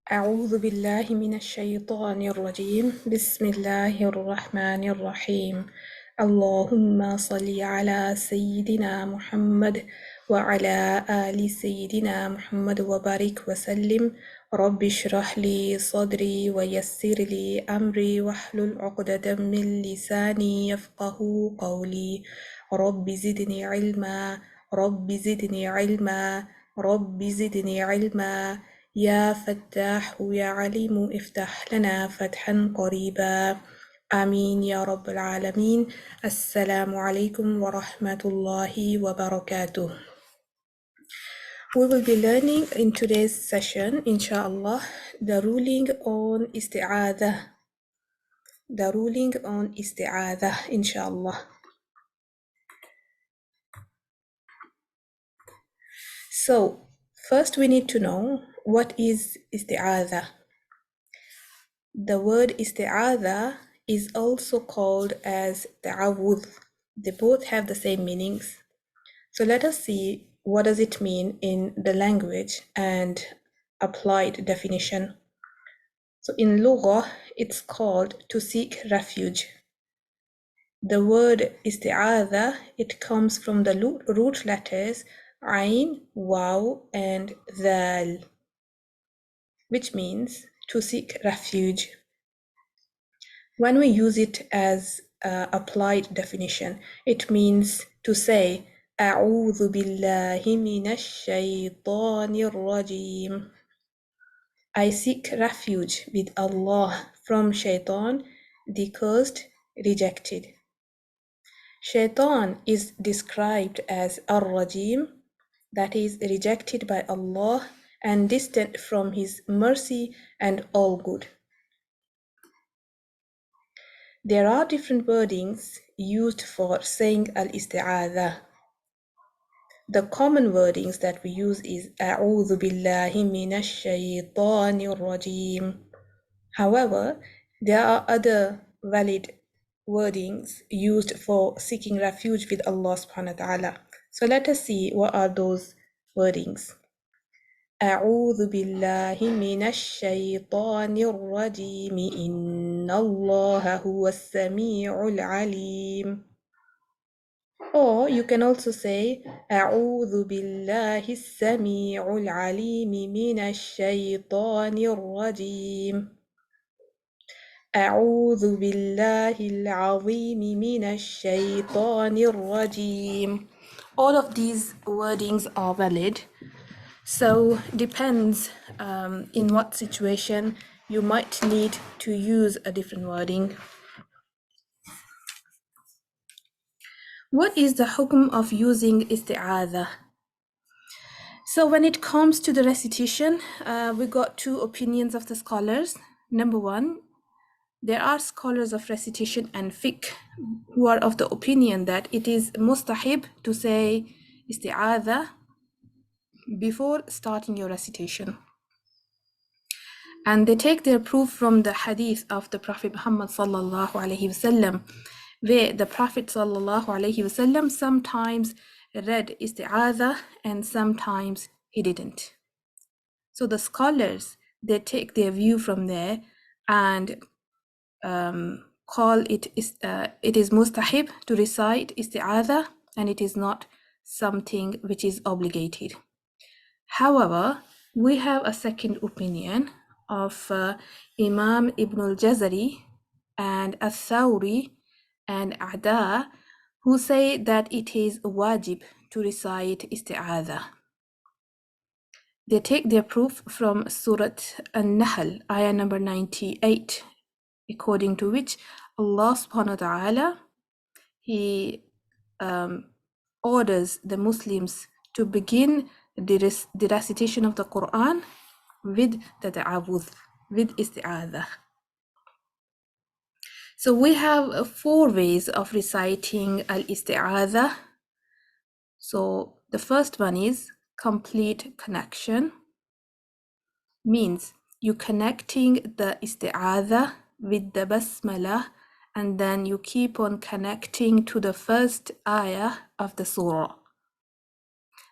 أعوذ بالله من الشيطان الرجيم بسم الله الرحمن الرحيم اللهم صل على سيدنا محمد وعلى آل سيدنا محمد وبارك وسلم رب اشرح لي صدري ويسر لي أمري واحلل عقدة من لساني يفقه قولي رب زدني علما رب زدني علما رب زدني علما يا فتاح يا عليم افتح لنا فتحا قريبا آمين يا رب العالمين السلام عليكم ورحمة الله وبركاته. We will be learning in today's session, inshallah, the ruling on Isti'adha. The ruling on Isti'adha, inshallah. So, first we need to know what is Isti'adha. The word Isti'adha is also called as ta'awudh. They both have the same meanings. So let us see what does it mean in the language and applied definition. So in Lugha, it's called to seek refuge. The word Isti'adha, it comes from the root letters Ain, Waw, and Dhal, which means to seek refuge. When we use it as applied definition, it means to say أعوذ بالله من الشيطان الرجيم. I seek refuge with Allah from Shaitan, the cursed, rejected. Shaitan is described as Ar-Rajim, that is rejected by Allah and distant from His mercy and all good. There are different wordings used for saying al-isti'adha. The common wordings that we use is أعوذ بالله من الشيطان الرجيم. However, there are other valid wordings used for seeking refuge with Allah subhanahu wa ta'ala. So let us see what are those wordings. أعوذ بالله من الشيطان الرجيم إن الله هو السميع العليم. Or you can also say أعوذ بالله السميع العليم من الشيطان الرجيم. أعوذ بالله العظيم من الشيطان الرجيم. All of these wordings are valid. So depends in what situation you might need to use a different wording. What is the hukm of using isti'adha? So when it comes to the recitation, we got two opinions of the scholars. Number one, there are scholars of recitation and fiqh who are of the opinion that it is mustahib to say isti'adha before starting your recitation. And they take their proof from the hadith of the Prophet Muhammad sallallahu alaihi wasallam, where the Prophet sallallahu alaihi wasallam sometimes read isti'adha and sometimes he didn't. So the scholars, they take their view from there and call it is mustahib to recite isti'adha, and it is not something which is obligated. However, we have a second opinion of Imam Ibn al-Jazari and al-Thawri and A'da, who say that it is wajib to recite isti'adha. They take their proof from Surat An-Nahl, ayah number 98, according to which Allah subhanahu wa ta'ala, He orders the Muslims to begin the recitation of the Quran with the ta'awudh, with isti'adha. So we have 4 ways of reciting al-isti'adha. So the first one is complete connection, means you connecting the isti'adha with the basmalah, and then you keep on connecting to the first ayah of the surah.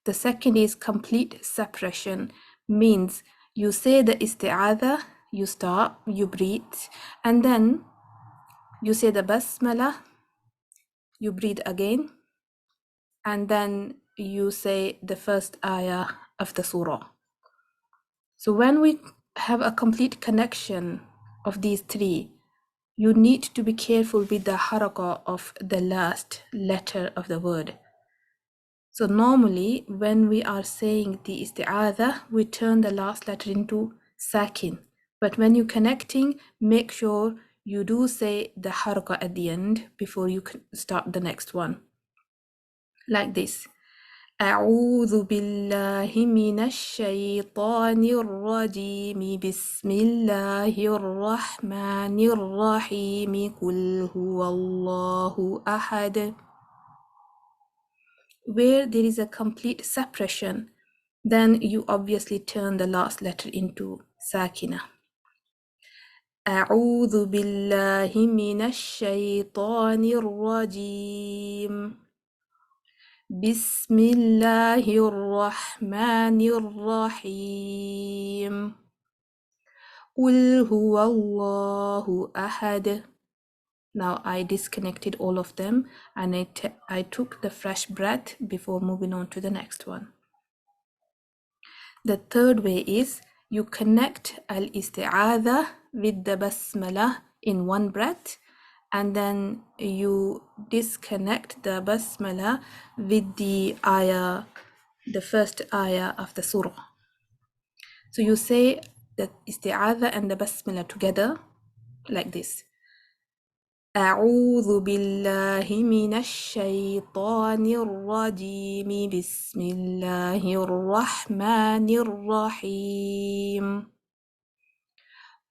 The second is complete separation, means You say the isti'adha, you stop, you breathe, and then you say the basmala, you breathe again, and then you say the first ayah of the surah. So when we have a complete connection of these three, you need to be careful with the harakah of the last letter of the word. So normally when we are saying the isti'adha, we turn the last letter into sakin. But when you're connecting, make sure you do say the harakah at the end before you can start the next one. Like this. أعوذ بالله من الشيطان الرجيم بسم الله الرحمن الرحيم قل هو الله أحد. Where there is a complete separation, then you obviously turn the last letter into sakina. أعوذ بالله من الشيطان الرجيم بسم الله الرحمن الرحيم قل هو الله أحد. Now I disconnected all of them and I took the fresh breath before moving on to the next one. The third way is you connect al-isti'adha with the basmala in one breath, and then you disconnect the basmala with the ayah, the first ayah of the surah. So you say the isti'adha and the basmala together like this. أعوذ بالله من الشيطان الرجيم بسم الله الرحمن الرحيم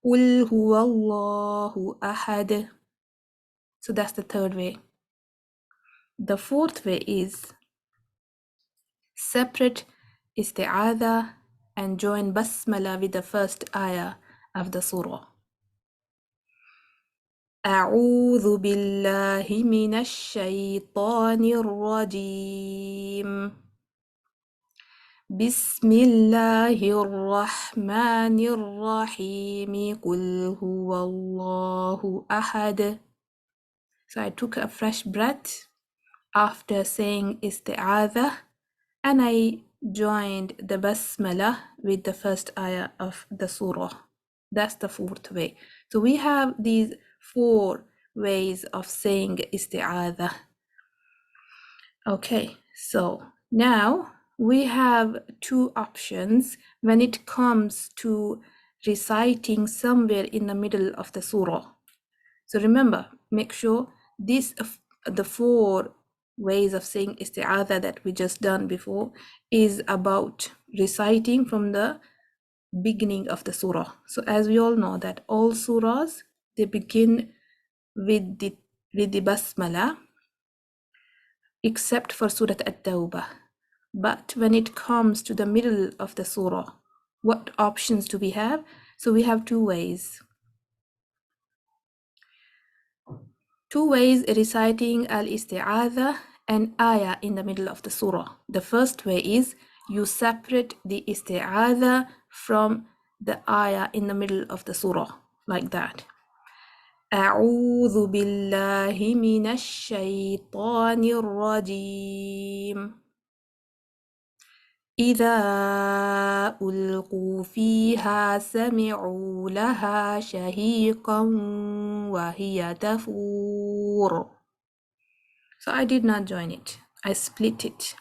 قل هو الله أحد. So that's the third way. The fourth way is separate isti'adha and join basmala with the first ayah of the surah. أعوذ بالله من الشيطان الرجيم بسم الله الرحمن الرحيم قل هو الله أحد. So I took a fresh breath after saying isti'adha and I joined the basmala with the first ayah of the surah. That's the fourth way. So we have these 4 ways of saying isti'adha. Okay, so now we have 2 options when it comes to reciting somewhere in the middle of the surah. So remember, make sure the 4 ways of saying isti'adha that we just done before is about reciting from the beginning of the surah. So as we all know that all surahs, they begin with the basmala, except for Surah At-Tawbah. But when it comes to the middle of the surah, what options do we have? So we have 2 ways. 2 ways reciting al-isti'adha and ayah in the middle of the surah. The first way is you separate the isti'adha from the ayah in the middle of the surah, like that. أعوذ بالله من الشيطان الرجيم إذا ألقوا فيها سمعوا لها شهيقا وهي تفور. So I did not join it. I split it.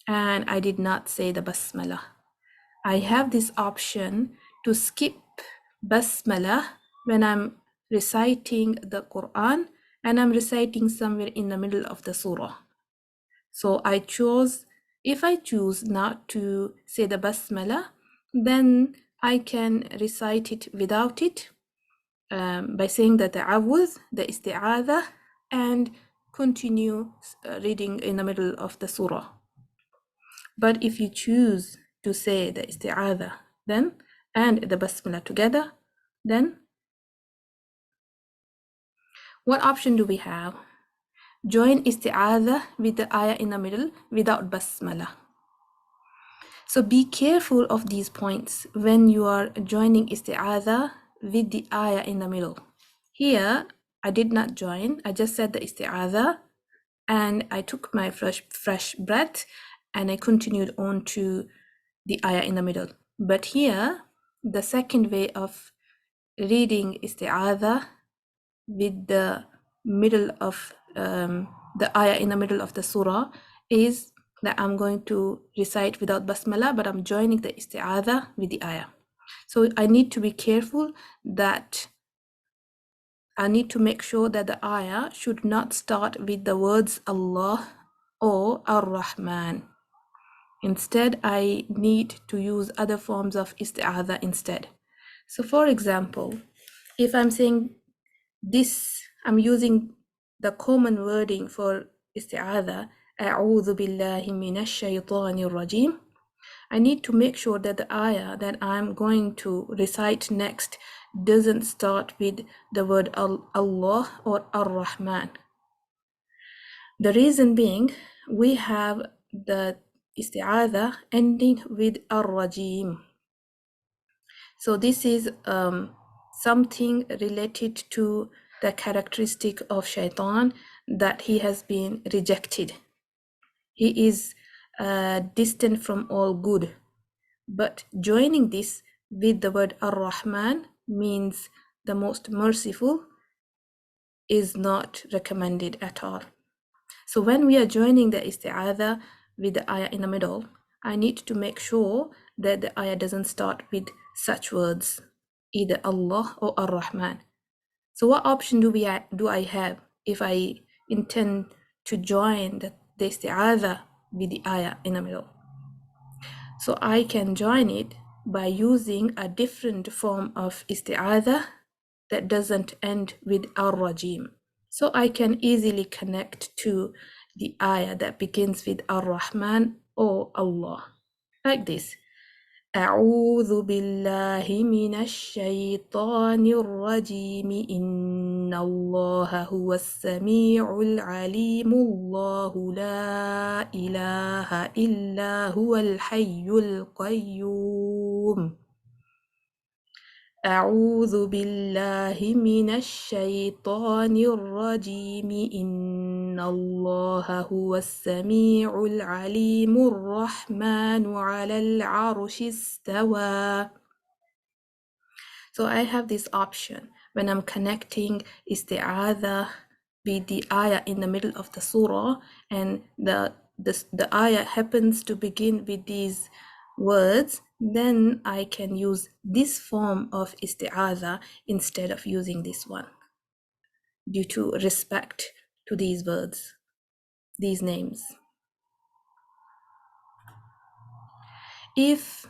And I did not say the basmala. I have this option to skip basmala when I'm reciting the Quran and I'm reciting somewhere in the middle of the surah. So if I choose not to say the basmala, then I can recite it without it by saying the ta'awudh, the isti'adha, and continue reading in the middle of the surah. But if you choose to say the isti'adha then and the basmala together, then what option do we have? Join isti'adha with the ayah in the middle without basmala. So be careful of these points when you are joining isti'adha with the ayah in the middle. Here, I did not join. I just said the isti'adha and I took my fresh breath and I continued on to the ayah in the middle. But here, the second way of reading isti'adha with the middle of the ayah in the middle of the surah is that I'm going to recite without basmala, but I'm joining the isti'adha with the ayah. So I need to be careful that I need to make sure that the ayah should not start with the words Allah or Ar-Rahman. Instead, I need to use other forms of isti'adha instead. So for example, if I'm saying this, I'm using the common wording for isti'adha, أعوذ بالله من الشيطان الرجيم. I need to make sure that the ayah that I'm going to recite next doesn't start with the word Allah or Ar-Rahman. The reason being, we have the isti'adha ending with Ar-Rajim. So this is something related to the characteristic of shaitan, that he has been rejected. He is distant from all good. But joining this with the word Ar-Rahman means the most merciful is not recommended at all. So when we are joining the isti'adha with the ayah in the middle, I need to make sure that the ayah doesn't start with such words, either Allah or Ar-Rahman. So what option do I have if I intend to join the isti'adha with the ayah in the middle? So I can join it by using a different form of isti'adha that doesn't end with Ar-Rajim. So I can easily connect to the ayah that begins with Ar-Rahman or Allah. Like this. أعوذ بالله من الشيطان الرجيم إن الله هو السميع العليم الله لا إله إلا هو الحي القيوم أعوذ بالله من الشيطان الرجيم إن الله هو السميع العليم الرحمن على العرش استوى. So I have this option when I'm connecting isti'adha with the ayah in the middle of the surah, and the ayah happens to begin with these words, then I can use this form of isti'adha instead of using this one, due to respect to these words, these names. If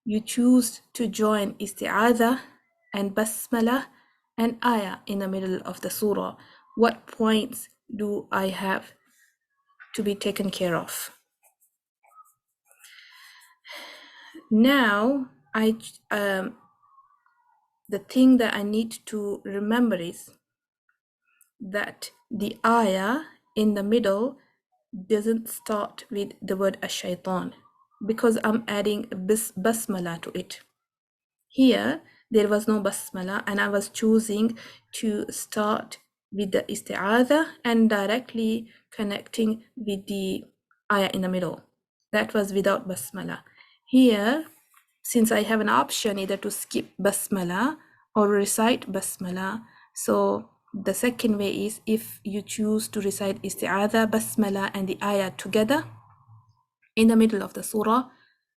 you choose to join isti'adha and basmala and ayah in the middle of the surah, what points do I have to be taken care of? Now, the thing that I need to remember is that the ayah in the middle doesn't start with the word ash-shaytan, because I'm adding basmala to it. Here, there was no basmala, and I was choosing to start with the isti'adha and directly connecting with the ayah in the middle. That was without basmala. Here, since I have an option either to skip basmala or recite basmala, so the second way is if you choose to recite isti'adha, basmala and the ayah together in the middle of the surah,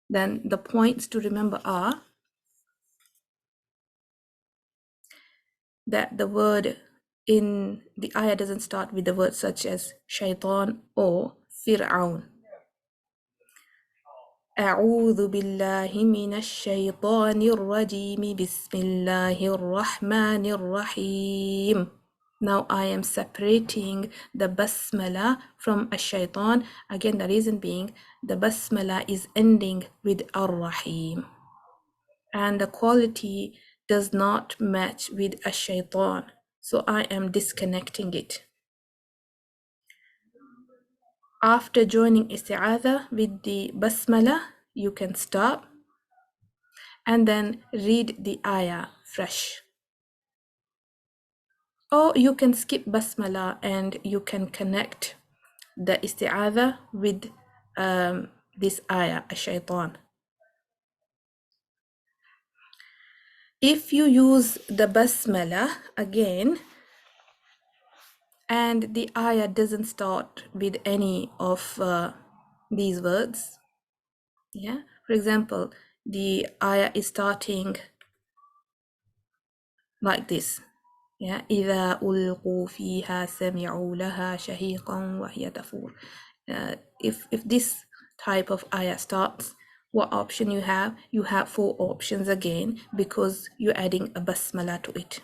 then the points to remember are that the word in the ayah doesn't start with the words such as shaitan or fir'aun. أعوذ بالله من الشيطان الرجيم بسم الله الرحمن الرحيم. Now I am separating the basmala from ash-shaytan. Again, the reason being the basmala is ending with ar-rahim, and the quality does not match with ash-shaytan, so I am disconnecting it. After joining isti'adha with the basmala, you can stop and then read the ayah fresh. Or you can skip basmala and you can connect the isti'adha with this ayah, ash-shaytan. If you use the basmala again and the ayah doesn't start with any of these words, yeah, for example, the ayah is starting like this, yeah, إذا ألقوا فيها سمعوا لها شهيقا وهي تفور. If this type of ayah starts, what option you have? You have 4 options again because you're adding a basmala to it.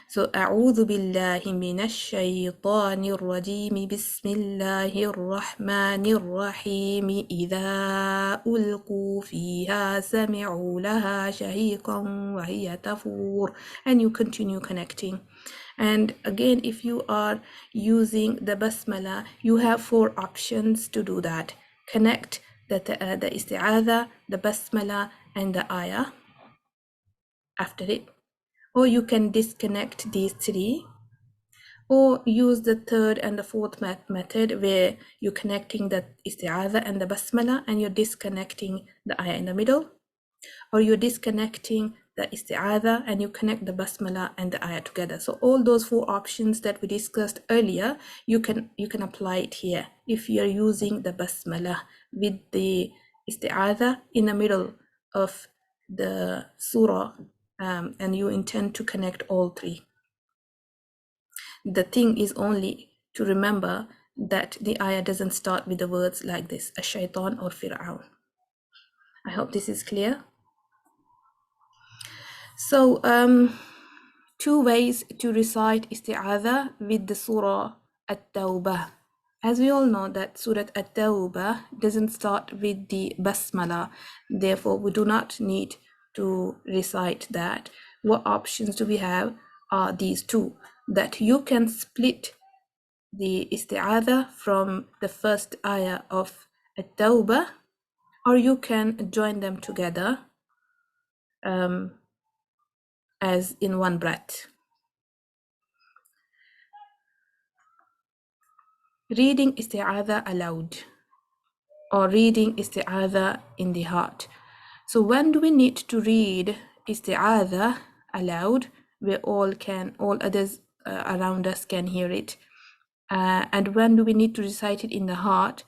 So أعوذ بالله من الشيطان الرجيم بسم الله الرحمن الرحيم إذا ألقوا فيها سمعوا لها شهيقا وهي تفور, and you continue connecting. And again, if you are using the basmala, you have 4 options to do that. Connect the isti'adha, the basmala, and the ayah after it. Or you can disconnect these 3. Or use the 3rd and the 4th method where you're connecting the isti'adha and the basmala and you're disconnecting the ayah in the middle. Or you're disconnecting the isti'adha and you connect the basmala and the ayah together. So all those 4 options that we discussed earlier, you can apply it here. If you're using the basmala with the isti'adha in the middle of the surah, and you intend to connect all 3. The thing is only to remember that the ayah doesn't start with the words like this, ash-shaytan or fir'aun. I hope this is clear. So 2 ways to recite isti'adha with the surah at-tawbah. As we all know that surah at-tawbah doesn't start with the basmala, therefore we do not need to recite that. What options do we have are these 2, that you can split the isti'adha from the first ayah of at-tawbah, or you can join them together as in one breath. Reading isti'adha aloud or reading isti'adha in the heart. So when do we need to read isti'adha aloud where all others around us can hear it? And when do we need to recite it in the heart?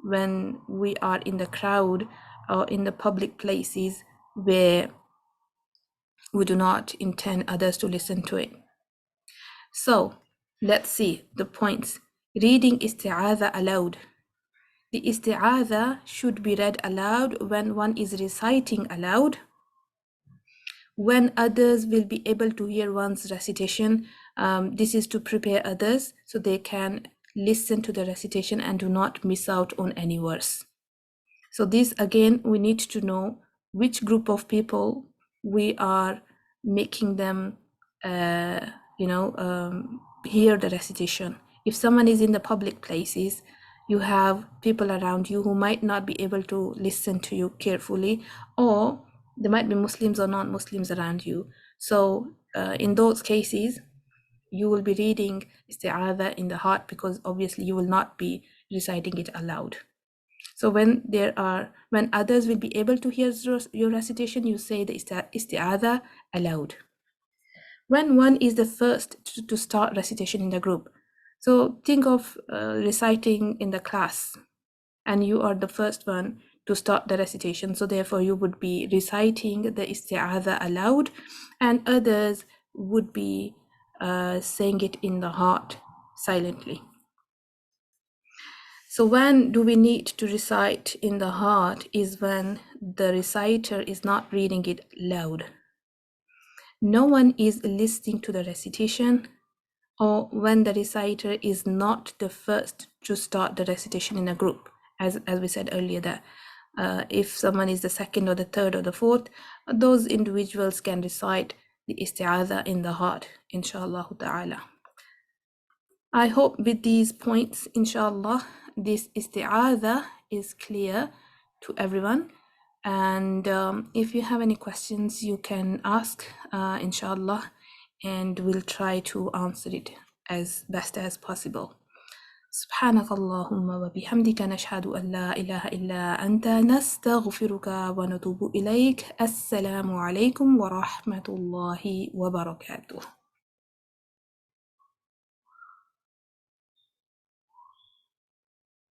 When we are in the crowd or in the public places where we do not intend others to listen to it. So let's see the points. Reading isti'adha aloud. The isti'adha should be read aloud when one is reciting aloud, when others will be able to hear one's recitation. This is to prepare others so they can listen to the recitation and do not miss out on any verse. So this again, we need to know which group of people we are making them hear the recitation. If someone is in the public places, you have people around you who might not be able to listen to you carefully, or there might be Muslims or non-Muslims around you. So in those cases, you will be reading isti'adha in the heart because obviously you will not be reciting it aloud. So when others will be able to hear your recitation, you say the isti'adha aloud. When one is the first to start recitation in the group, so think of reciting in the class and you are the first one to start the recitation, so therefore you would be reciting the isti'adha aloud and others would be saying it in the heart silently. So when do we need to recite in the heart is when the reciter is not reading it loud. No one is listening to the recitation, or when the reciter is not the first to start the recitation in a group. As we said earlier, that if someone is the second or the third or the fourth, those individuals can recite the isti'adha in the heart, inshallah ta'ala. I hope with these points, inshallah, this isti'adha is clear to everyone. And if you have any questions, you can ask, inshallah, and we'll try to answer it as best as possible. سبحانك اللهم وبحمدك نشهد أن لا إله إلا أنت نستغفرك ونتوب إليك. السلام عليكم ورحمة الله وبركاته.